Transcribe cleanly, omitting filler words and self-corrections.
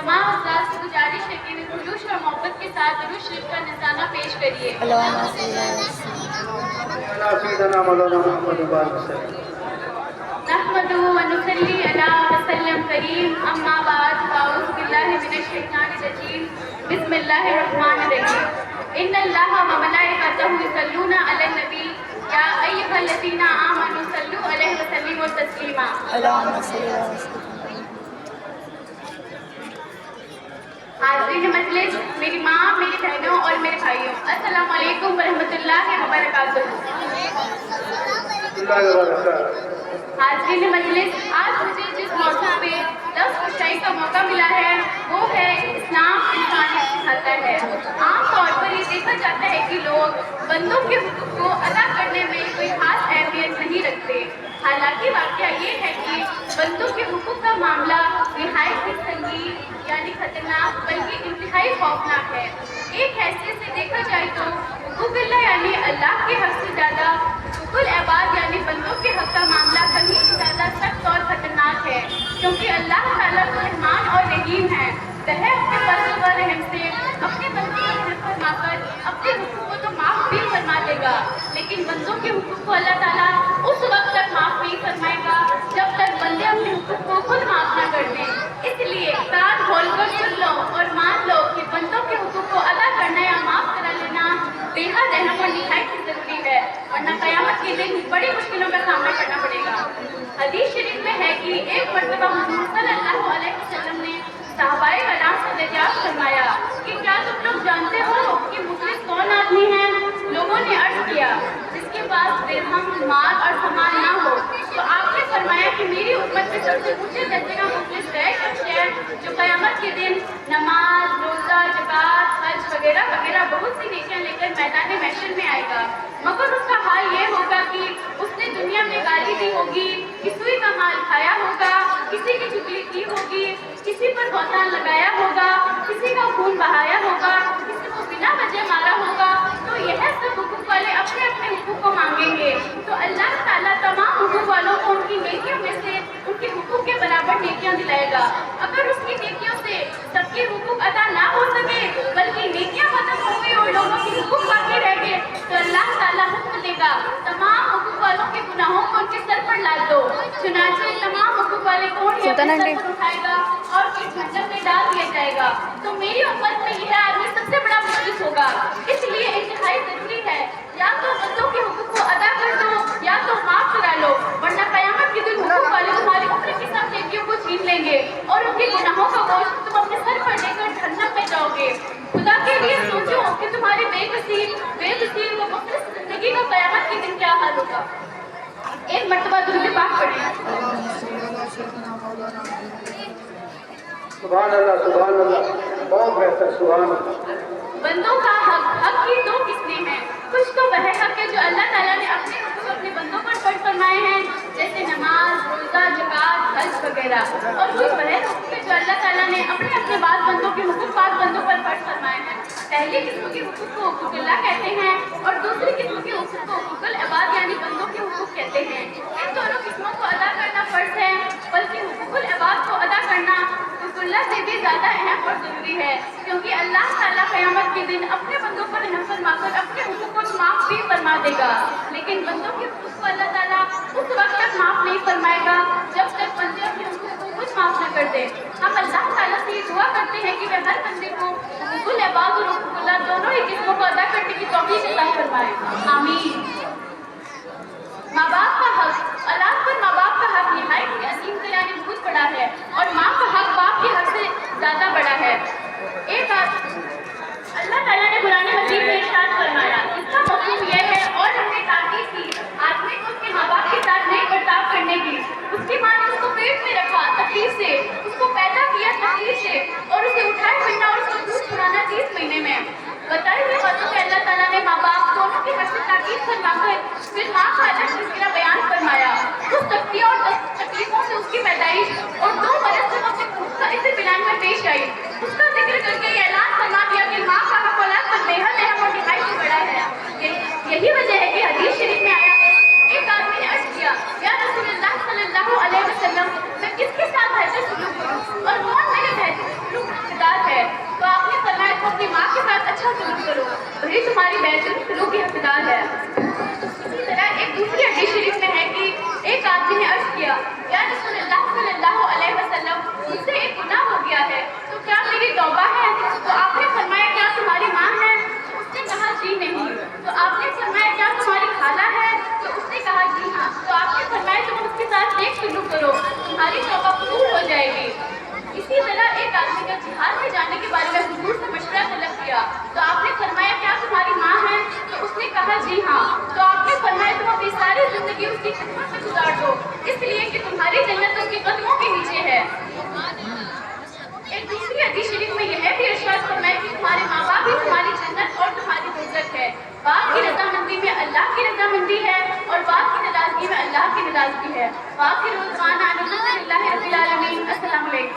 तमाम अफराद से गुजारिश है कि वे खुलूस और मोहब्बत के साथ दुरूद शरीफ का नज़ारा पेश करिए। नहमदुहु व नुसल्ली अला वसल्लम करीम, अम्मा बाद, अऊज़ु बिल्लाहि मिनश शैतानिर रजीम, बिस्मिल्लाहिर रहमानिर रहीम। इन्नल्लाह व मलाइकतहु युसल्लूना अलन नबी, या अय्युहल्लज़ीना आमनू सल्लू अलैहि व सल्लिमू तस्लीमा। हाज़रीन मजलिस, मेरी माँ, मेरी बहनों और मेरे भाइयों, अस्सलामु अलैकुम व रहमतुल्लाहि व बरकातुहू। हाज़रीन मजलिस, आज मुझे जिस मौजू पे लफ्ज़ खुशाई का मौका मिला है वो है इस्लाम इंसानियत सिखाता है। आम तौर पर ये देखा जाता है कि लोग बंदों के हुकूक को अदा करने में कोई खास अहमियत नहीं रखते। हालांकि वाक़या ये है कि बंदों के हुकूक का मामला निहायत ही संगीन यानी खतरनाक बल्कि इंतहाई खौफनाक है। एक हैसियत से देखा जाए तो हुकूकुल्लाह यानी अल्लाह के हक से ज़्यादा हुकूकुल इबाद यानी बंदों के हक का मामला कहीं ज़्यादा सख्त और खतरनाक है, क्योंकि अल्लाह ताला तो रहमान और रहीम है। वह अपने फज़ल व रहम से अपने बंदों को रहम फरमाकर अपने हुकूक को तो माफ़ भी फरमा देगा, लेकिन बंदों के हुकूक को अल्लाह ताला उस वक्त तक माफ़ नहीं फरमाएगा जब तक बंदे अपने हुकूक को खुद माफ़ न कर दें। इसलिए कान खोलकर सुन लो और मान लो कि बंदों के हुकूक को अदा करना या माफ़ करा लेना बेहद अहम और निहायत ज़रूरी है, वरना क़यामत के दिन बड़ी मुश्किलों का सामना करना पड़ेगा। हदीस शरीफ में है कि एक मरतबा हुज़ूर सल्लल्लाहु अलैहि वसल्लम ने सहाबाए कराम से दरियाफ्त फरमाया कि क्या तुम लोग जानते हो कि मुफलिस कौन आदमी है? लोगों ने अर्ज़ किया जिसके पास दिरहम, माल और सामान ना हो। तो आपने फरमाया कि मेरी उम्मत में सबसे ऊंचे दर्जे का मुफलिस वह शख्स है जो क़यामत के दिन नमाज, रोज़ा, ज़कात, हज वगैरह वगैरह बहुत सी नेकियां लेकर मैदान महशर में आएगा, मगर उसका हाल ये होगा कि उसने दुनिया में गाली दी होगी, किसी का माल खाया होगा, किसी की चुगली की होगी, किसी पर बहतान लगाया होगा, किसी का खून बहाया होगा, किसी को बिना वजह मारा होगा। तो यह सब हुकूक वाले अपने अपने हुकूक को मांगेंगे, तो अल्लाह ताला तमाम हुकूक वालों को उनकी नेकियों में से उनके हुकूक के बराबर नेकियां दिलाएगा। अगर उसकी नेकियों से सबके हुकूक अदा ना हो सके बल्कि नेकियां खत्म हो गई और लोगों के हुकूक बाकी रह गए, तो अल्लाह ताला हुक्म देगा तमाम हुकूक वालों के गुनाहों को उनके सर पर लाद दो। चुनांचे तमाम हुकूक वाले को उठाएगा और फिर जहन्नम में डाल दिया जाएगा। तो मेरी उम्मत में यह आदमी सबसे बड़ा मुफलिस होगा। इसलिए इंतहाई जरूरी है या तो बंदों के हुकूक को अदा कर दो या तो माफ करा लो, वरना क़यामत के दिन हुकूक वाले तुम्हारी उम्र की सब नेकियों को छीन लेंगे और उनके गुनाहों का बोझ तुम अपने सर पर लेकर जहन्नम में जाओगे। खुदा के लिए सोचो कि तुम्हारी बेबसी व मुफलिस जिंदगी का क़यामत के दिन क्या हाल होगा। एक मर्तबा दुरूद पाक पढ़ें। सुभान अल्लाह, सुभान अल्लाह, बहुत बेहतर, सुभान अल्लाह। बंदों का हक की दो किस्में हैं। कुछ तो वह हक है जो अल्लाह ताला ने अपने हुकूक अपने बंदों पर फर्ज फरमाए हैं, जैसे नमाज, रोज़ा, ज़कात, हज वगैरह, और कुछ वह हुकूक है जो अल्लाह ताला ने अपने अपने बाद बंदों के हुकूक बाद बंदों पर फर्ज फरमाए हैं। पहली किस्म के हुकूक को हुकूकुल्लाह कहते हैं और दूसरी किस्म के हुकूक को हुकूकुल इबाद यानी बंदों के हुकूक कहते हैं। इन दोनों किस्मों को अदा करना फर्ज है, बल्कि हुकूकुल इबाद को अदा करना हुकूकुल्लाह से भी ज़्यादा अहम और ज़रूरी है, क्योंकि अल्लाह ताला क़यामत के दिन अपने बंदों पर रहम फरमाकर अपने हुकूक को माफ़ भी फरमा देगा, लेकिन बंदों के हुकूक को अल्लाह ताला उस वक्त तक माफ़ नहीं फरमाएगा जब तक बंदे अपने हुकूक को खुद माफ़ न कर दे। हम अल्लाह ताला से ये दुआ करते हैं कि वह हर बंदे को हुकूकुल इबाद और हुकूकुल्लाह दोनों ही किस्मों को अदा करने की तौफीक अता फरमाए। आमीन। माँ बाप का हक, औलाद पर माँ बाप का हक निहायत ही अजीम से यानी बहुत बड़ा है और माँ का हक बाप के हक से ज़्यादा बड़ा है। एक अल्लाह ताला ने कुरान मजीद में इरशाद फरमाया, इसका मफ़हूम यह है और हमने ताकीद की आदमी को उसके माँ बाप के साथ नेक बर्ताव करने की। उसकी माँ ने उसको पेट में रखा तकलीफ से, उसको पैदा किया तकलीफ से और उसे उठाए बिना और उसको दूध पिलाना 30 महीने में। बताई हुई बातों में अल्लाह ताला ने माँ बाप दोनों के हक से ताकीद फरमाकर फिर माँ का अलग तज़किरा बयान फरमाया। उस तकलीफ और तकलीफों से उसकी पैदाइश और 2 बरस तक अपने खुद का इसे पिलाने में पेश आई, उसका जिक्र करके ये ऐलान फरमा दिया कि माँ का हक औलाद पर बेहद अहम और निहायत बड़ा है। यही वजह है कि हदीस शरीफ में आया है, एक आदमी ने अर्ज़ किया, या रसूलुल्लाह सल्लल्लाहु अलैहि वसल्लम, मैं किसके साथ बेहतर सलूक करूं और कौन मेरे बेहतर सलूक اچھا سلوک کرو، وہی تمہاری بہترین سلوک کی حقدار ہے۔ اسی طرح ایک دوسری حدیث شریف میں ہے کہ ایک آدمی نے عرض کیا، یا رسول اللہ صلی اللہ علیہ وسلم، مجھ سے ایک گناہ ہو گیا ہے، تو کیا میری توبہ ہے؟ تو آپ نے فرمایا کیا تمہاری ماں ہے؟ تو اس نے کہا جی نہیں۔ تو آپ نے فرمایا کیا تمہاری خالہ ہے؟ تو اس نے کہا جی ہاں۔ تو آپ نے فرمایا تم اس کے ساتھ نیک سلوک کرو، تمہاری توبہ قبول ہو جائے گی۔ اسی طرح ایک آدمی نے جہاد میں جانے کے بارے میں حضور سے مشورہ طلب کیا، تو آپ نے فرمایا کیا تمہاری ماں ہے؟ تو اس نے کہا جی ہاں۔ تو آپ نے فرمایا تم اپنی ساری زندگی اس کی خدمت میں گزار دو، اس لیے کہ تمہاری جنت اس کے قدموں کے نیچے ہے۔ ایک دوسری حدیث شریف میں یہ بھی ارشاد فرمایا کہ تمہارے ماں باپ ہی تمہاری جنت اور تمہاری عزت ہے۔ باپ کی رضامندی میں اللہ کی رضامندی ہے، اور باپ کی ناراضگی میں اللہ کی ناراضگی ہے۔ باپ کی